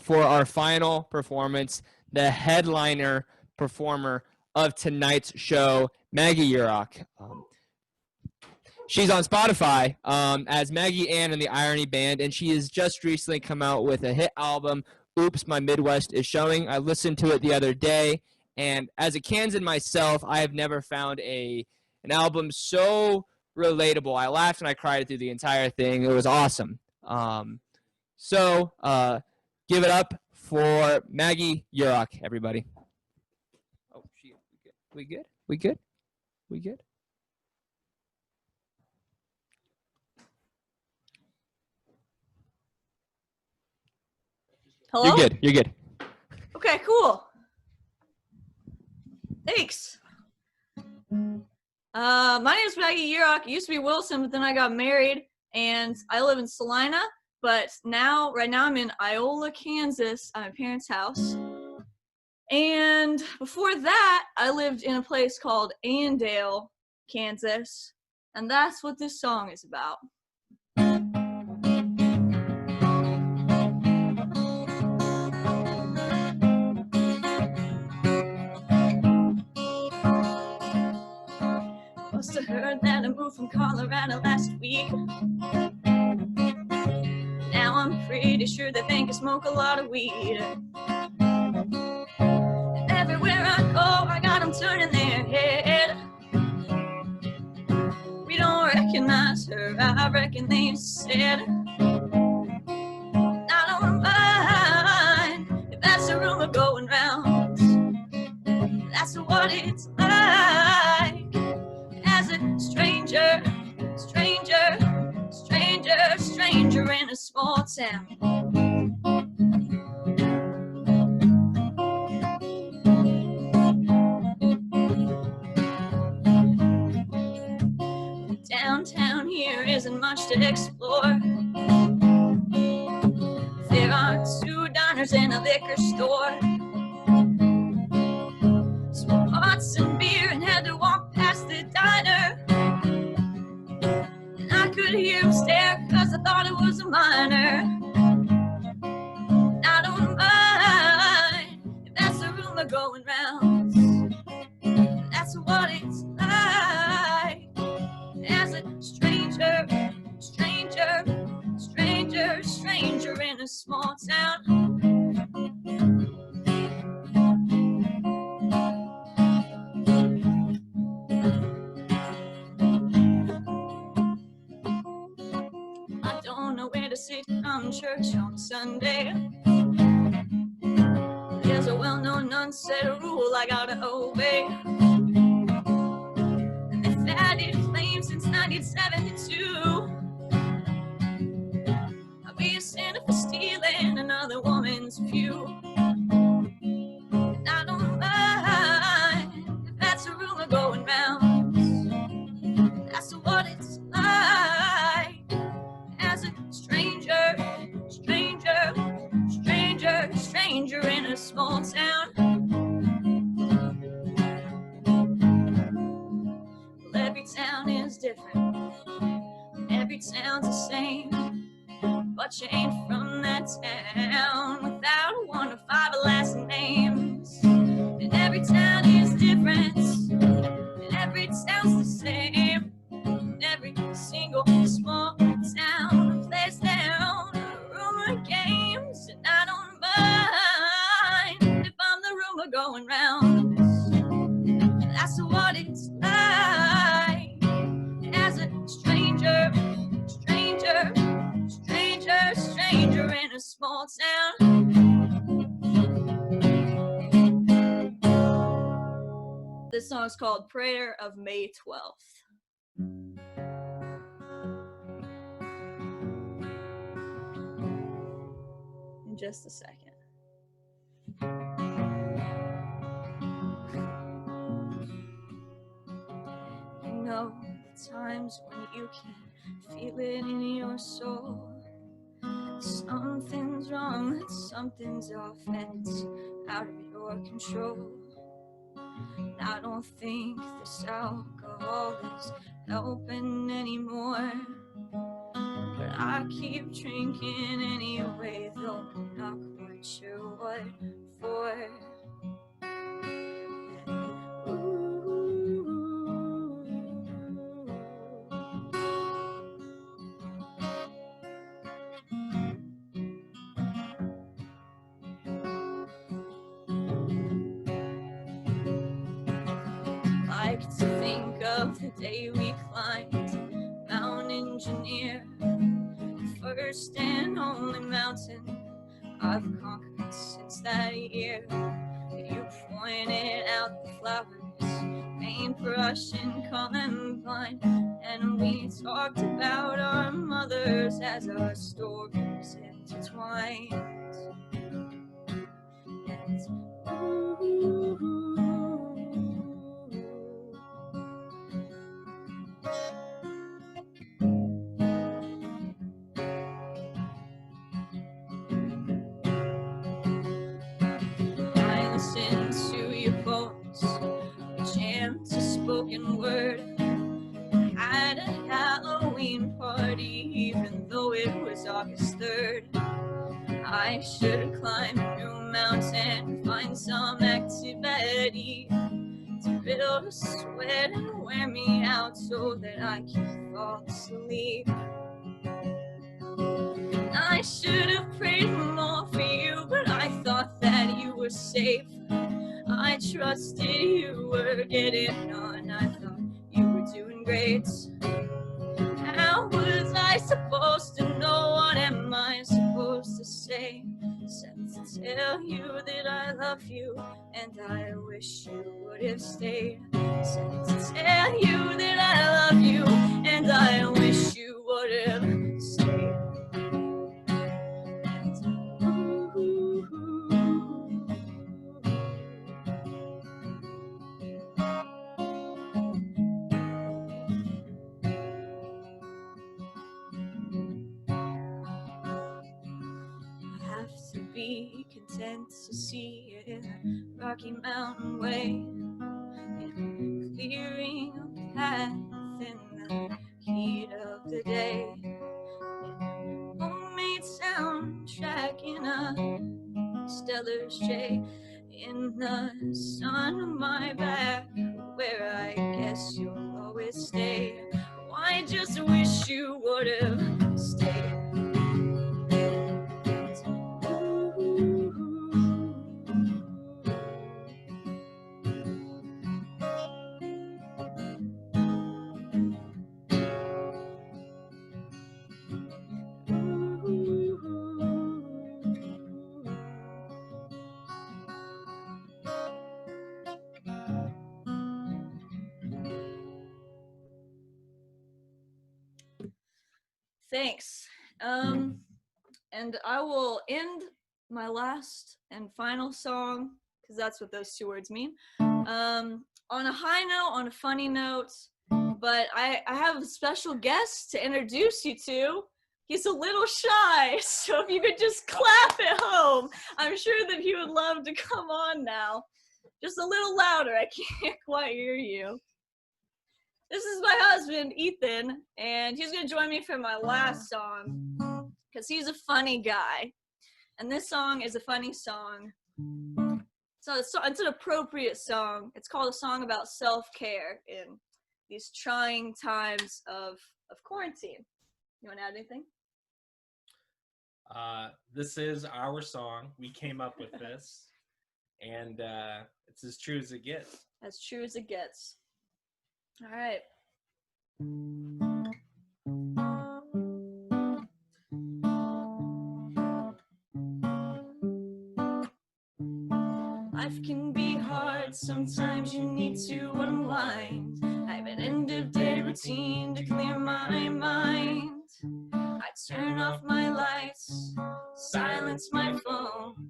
for our final performance, the headliner performer of tonight's show, Maggie Jirak. She's on Spotify as Maggie Ann and the Irony Band, and she has just recently come out with a hit album, Oops, My Midwest is Showing. I listened to it the other day, and as a Kansan myself, I have never found an album so relatable. I laughed and I cried through the entire thing. It was awesome. So give it up for Maggie Jirak, everybody. Oh, we good? We good? We good? Hello? You're good. You're good. Okay, cool. Thanks. My name is Maggie Jirak. It used to be Wilson, but then I got married, and I live in Salina. But right now, I'm in Iola, Kansas, at my parents' house. And before that, I lived in a place called Andale, Kansas, and that's what this song is about. Must have heard that I moved from Colorado last week. Now I'm pretty sure they think I smoke a lot of weed. And everywhere I go, I got them turning their head. We don't recognize her, I reckon they said. I don't mind if that's a rumor going round. That's what it's like as a stranger, stranger, stranger, stranger in a small town. Downtown here isn't much to explore. There are 2 diners and a liquor store. Smoked pots and beer and had to walk past the diner. And I could hear him stare cause I thought it was a minor. I don't mind if that's a rumor going round. That's what it's like as a stranger, stranger, stranger, stranger in a small town. I don't know where to sit from church on Sunday. There's a well-known unsaid rule I gotta obey. And they've added claims since 1972. I'll be a sinner for stealing another woman's pew. And I don't mind if that's a rumor going round. That's what it's like as a stranger, stranger, stranger, stranger in a small town. Well, every town is different, every town's the same, but you ain't from that town without one of 5 last names. And every town is different, and every town's the same. Every single small town plays their own rumor games, and I don't mind if I'm the rumor going round. That's what it's like as a stranger, stranger, stranger, stranger in a small town. This song is called Prayer of May 12th. In just a second. You know the times when you can feel it in your soul. Something's wrong, something's off, and it's out of your control. I don't think this alcohol is helping anymore, but I keep drinking anyway, though I'm not quite sure day we climbed Mount Engineer, first and only mountain I've conquered since that year. You pointed out the flowers, paintbrush and columbine, and we talked about our mothers as our stories intertwined. And I listened to your poems, jammed to spoken word. Had a Halloween party, even though it was August 3rd. I should climb a new mountain, find some activity to build a sweat and wear me out so that I can fall asleep. I should have prayed more for you, but I thought that you were safe. I trusted you were getting on, I thought you were doing great. How was I supposed to know? What am I supposed to say? Except to tell you that I love you and I wish you would have stayed. Except to tell you that I love you and I wish you would have stayed. To be content to see it in a Rocky Mountain way, in clearing a path in the heat of the day, homemade soundtrack in a Stellar's J, in the sun on my back, where I guess you'll always stay. Oh, I just wish you would have stayed. Thanks. And I will end my last and final song, because that's what those two words mean, on a high note, on a funny note, but I have a special guest to introduce you to. He's a little shy, so if you could just clap at home, I'm sure that he would love to come on now. Just a little louder, I can't quite hear you. This is my husband, Ethan, and he's gonna join me for my last song, because he's a funny guy. And this song is a funny song. So it's an appropriate song. It's called a song about self-care in these trying times of quarantine. You wanna add anything? This is our song. We came up with this, and it's as true as it gets. As true as it gets. All right. Life can be hard, sometimes you need to unwind. I have an end of day routine to clear my mind. I turn off my lights, silence my phone.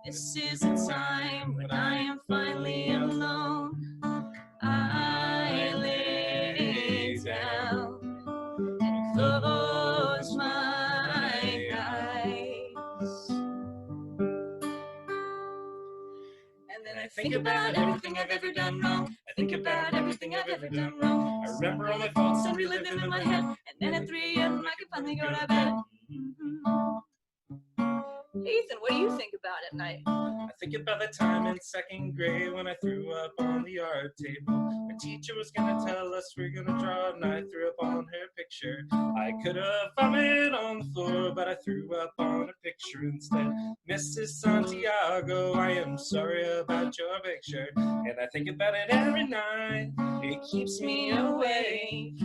This is a time when I am finally alone. I lay down and close my eyes, and then I think about everything I've ever done wrong. I think about everything I've ever done wrong. I remember all my faults and relive them in my head, and then at 3 a.m. I can finally go to bed. Ethan, what do you think about at night? I think about the time in second grade when I threw up on the art table. My teacher was gonna tell us we're gonna draw, and I threw up on her picture. I could have vomited on the floor, but I threw up on a picture instead. Mrs. Santiago, I am sorry about your picture, and I think about it every night. It keeps me awake.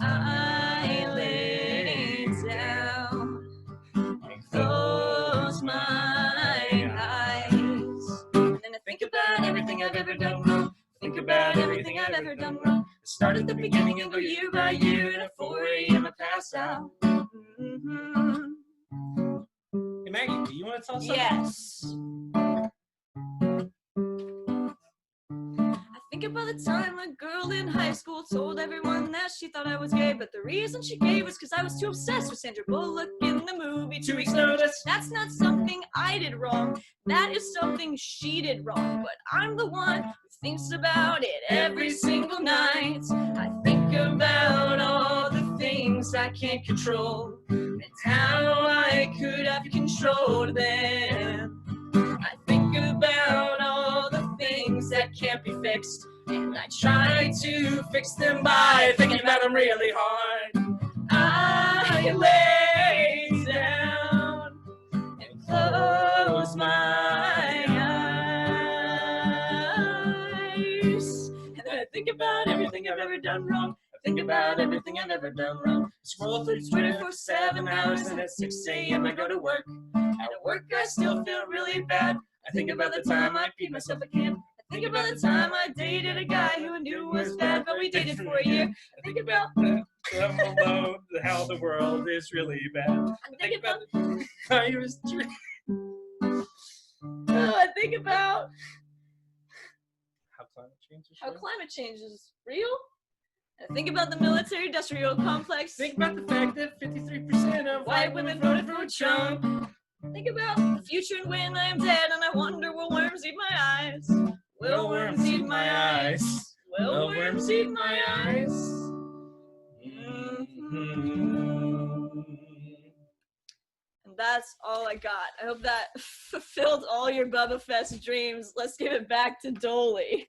I lay down and close my eyes, and then I think about everything I've ever done wrong. Think about everything I've ever done wrong. Start at the beginning and go year by year, and at 4 a.m. I pass out. Mm-hmm. Hey Maggie, do you want to tell us something? Yes. I think about the time a girl in high school told everyone that she thought I was gay, but the reason she gave was because I was too obsessed with Sandra Bullock in the movie 2 Weeks Notice. That's not something I did wrong. That is something she did wrong. But I'm the one who thinks about it every single night. I think about all the things I can't control and how I could have controlled them. I think about all the things that can't be fixed, and I try to fix them by thinking about them really hard. I lay down and close my eyes, and then I think about everything I've ever done wrong. I think about everything I've ever done wrong. Scroll through Twitter for 7 hours, and at 6 a.m. I go to work. At work I still feel really bad. I think about the time I peed myself a can. I think about the time I dated a guy who I knew was bad, but we dated for a year. I think about how the world is really bad. I think about virus. I think about How climate change is how real. climate change is real. I think about the military-industrial complex. Think about the fact that 53% of White women voted for Trump. Think about the future and when I am dead, and I wonder will worms eat my eyes? Will worms eat my eyes? Will worms eat my eyes? And that's all I got. I hope that fulfilled all your Bubbafest dreams. Let's give it back to Dolly.